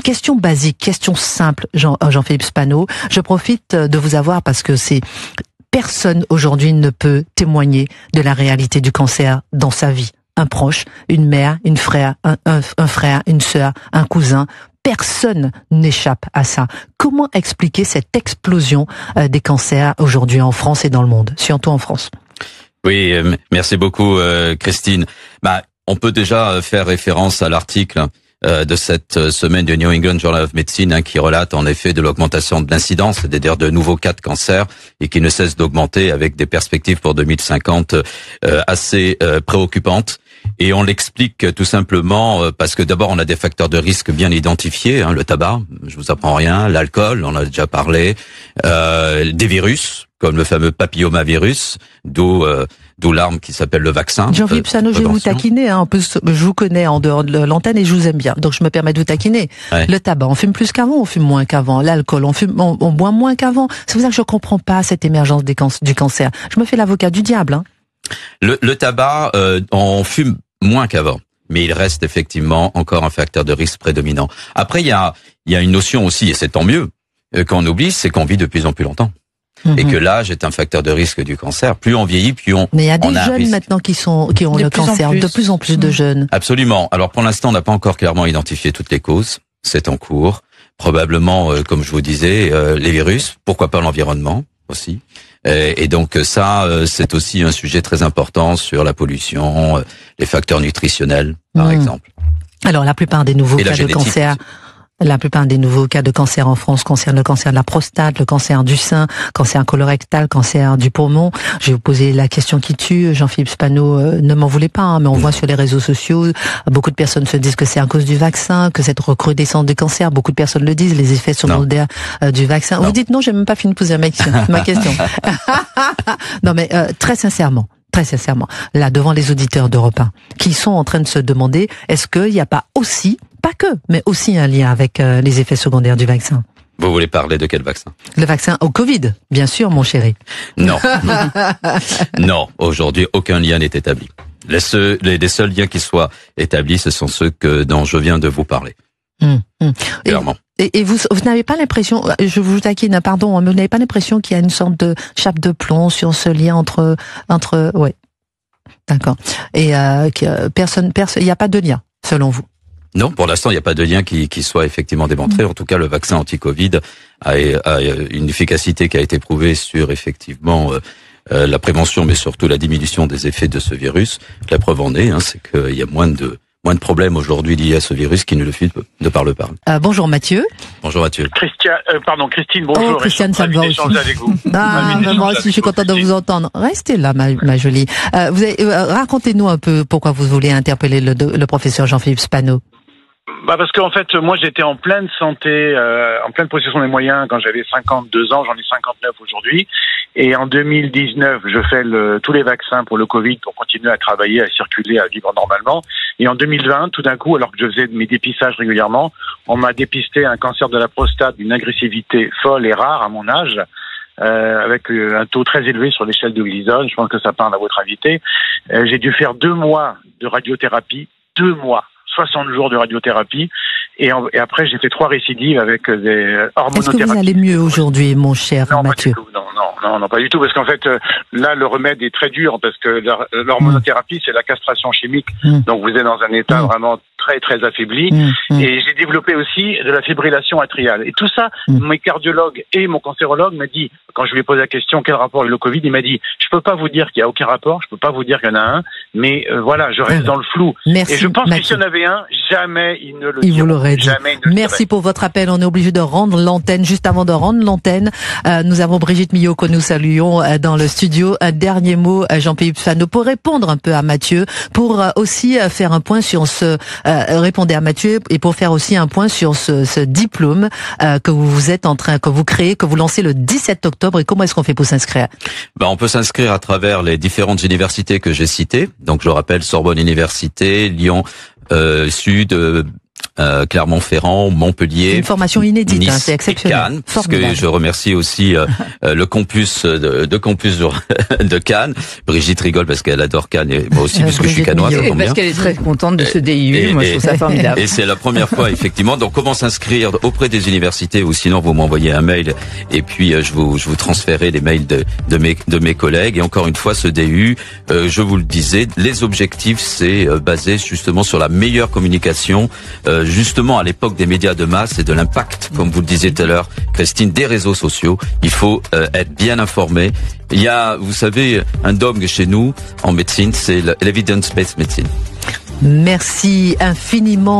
Question basique, question simple, Jean-Philippe Spano. Je profite de vous avoir parce que personne aujourd'hui ne peut témoigner de la réalité du cancer dans sa vie. Un proche, une mère, un frère, une sœur, un cousin. Personne n'échappe à ça. Comment expliquer cette explosion des cancers aujourd'hui en France et dans le monde, surtout en France? Oui, merci beaucoup Christine. On peut déjà faire référence à l'article de cette semaine du New England Journal of Medicine qui relate en effet de l'augmentation de l'incidence, c'est-à-dire de nouveaux cas de cancer et qui ne cesse d'augmenter avec des perspectives pour 2050 assez préoccupantes. Et on l'explique tout simplement parce que d'abord on a des facteurs de risque bien identifiés, le tabac, je vous apprends rien, l'alcool, on en a déjà parlé, des virus comme le fameux papillomavirus, d'où l'arme qui s'appelle le vaccin. Jean-Philippe Spano, je vais vous taquiner, je vous connais en dehors de l'antenne et je vous aime bien, donc je me permets de vous taquiner. Ouais. Le tabac, on fume plus qu'avant, on fume moins qu'avant. L'alcool, on boit moins qu'avant. C'est pour ça que je comprends pas cette émergence du cancer. Je me fais l'avocat du diable. Le tabac, on fume moins qu'avant, mais il reste effectivement encore un facteur de risque prédominant. Après, il y a une notion aussi, et c'est tant mieux, qu'on oublie, c'est qu'on vit de plus en plus longtemps. Et que l'âge est un facteur de risque du cancer. Plus on vieillit, plus on. Mais il y a des jeunes maintenant qui ont le cancer, de plus en plus de jeunes. Absolument. Alors pour l'instant, on n'a pas encore clairement identifié toutes les causes. C'est en cours. Probablement, comme je vous disais, les virus. Pourquoi pas l'environnement aussi. Et donc ça, c'est aussi un sujet très important sur la pollution, les facteurs nutritionnels, par exemple. Alors la plupart des nouveaux cas de cancer. La plupart des nouveaux cas de cancer en France concernent le cancer de la prostate, le cancer du sein, cancer colorectal, cancer du poumon. Je vais vous poser la question qui tue. Jean-Philippe Spano, ne m'en voulez pas, mais on voit sur les réseaux sociaux, beaucoup de personnes se disent que c'est à cause du vaccin, que cette recrudescence des cancers, beaucoup de personnes le disent, les effets secondaires du vaccin. Non. Vous dites non, j'ai même pas fini de poser ma question. Non mais très sincèrement, là devant les auditeurs d'Europe 1, qui sont en train de se demander, est-ce qu'il n'y a pas aussi, pas que, mais aussi un lien avec les effets secondaires du vaccin? Vous voulez parler de quel vaccin? Le vaccin au Covid, bien sûr, mon chéri. Non. Non, aujourd'hui, aucun lien n'est établi. Les seuls liens qui soient établis, ce sont ceux dont je viens de vous parler. Clairement. Et vous n'avez pas l'impression, je vous taquine, pardon, mais vous n'avez pas l'impression qu'il y a une sorte de chape de plomb sur ce lien entre, ouais. D'accord. Et personne, il n'y a pas de lien, selon vous? Non, pour l'instant, il n'y a pas de lien qui soit effectivement démontré. En tout cas, le vaccin anti-Covid a une efficacité qui a été prouvée sur effectivement la prévention, mais surtout la diminution des effets de ce virus. La preuve en est, c'est qu'il y a moins de problèmes aujourd'hui liés à ce virus qui ne le fut de par le parle. Bonjour Mathieu. Bonjour Mathieu. Christine, bonjour. Oh, Christiane, ça me va aussi. Avec vous. Moi aussi, je suis contente de vous entendre. Restez là, ma jolie. Racontez-nous un peu pourquoi vous voulez interpeller le professeur Jean-Philippe Spano. Parce qu'en fait, moi, j'étais en pleine santé, en pleine possession des moyens quand j'avais 52 ans. J'en ai 59 aujourd'hui. Et en 2019, je fais tous les vaccins pour le Covid pour continuer à travailler, à circuler, à vivre normalement. Et en 2020, tout d'un coup, alors que je faisais mes dépistages régulièrement, on m'a dépisté un cancer de la prostate d'une agressivité folle et rare à mon âge, avec un taux très élevé sur l'échelle de Gleason. Je pense que ça parle à votre invité. J'ai dû faire 2 mois de radiothérapie, 2 mois. 60 jours de radiothérapie et après j'ai fait 3 récidives avec des hormonothérapies. Est-ce que vous allez mieux aujourd'hui, mon cher Mathieu? Pas du tout. Non, pas du tout, parce qu'en fait là le remède est très dur parce que l'hormonothérapie c'est la castration chimique, donc vous êtes dans un état vraiment très très affaibli et j'ai développé aussi de la fibrillation atriale et tout ça. Mes cardiologues et mon cancérologue m'a dit, quand je lui ai posé la question quel rapport avec le Covid, il m'a dit je peux pas vous dire qu'il y a aucun rapport, je peux pas vous dire qu'il y en a un, mais voilà, je reste dans le flou. Merci, et je pense Mathieu. que s'il y en avait un, jamais il ne le dirait. Il vous l'aurait dit. Merci pour votre appel. On est obligé de rendre l'antenne. Juste avant de rendre l'antenne, nous avons Brigitte Millot que nous saluons dans le studio. Un dernier mot, Jean-Philippe Spano, pour répondre un peu à Mathieu, pour aussi faire un point sur répondez à Mathieu et pour faire aussi un point sur ce diplôme que vous êtes en train, que vous créez, que vous lancez le 17 octobre. Et comment est-ce qu'on fait pour s'inscrire? On peut s'inscrire à travers les différentes universités que j'ai citées. Donc je rappelle Sorbonne Université, Lyon Sud, Clermont-Ferrand, Montpellier. Une formation inédite, Nice, c'est exceptionnel. Cannes, parce que je remercie aussi le campus de Cannes. Brigitte rigole parce qu'elle adore Cannes et moi aussi puisque je suis cannois. Et parce qu'elle est très contente de ce DIU. Moi, je trouve ça formidable. Et c'est la première fois effectivement. Donc comment s'inscrire auprès des universités ou sinon vous m'envoyez un mail et puis je vous transférerai les mails de mes collègues. Et encore une fois, ce DU, je vous le disais, les objectifs c'est basé justement sur la meilleure communication. Justement à l'époque des médias de masse et de l'impact, comme vous le disiez tout à l'heure, Christine, des réseaux sociaux. Il faut être bien informé. Il y a, vous savez, un dogme chez nous en médecine, c'est l'evidence-based medicine. Merci infiniment.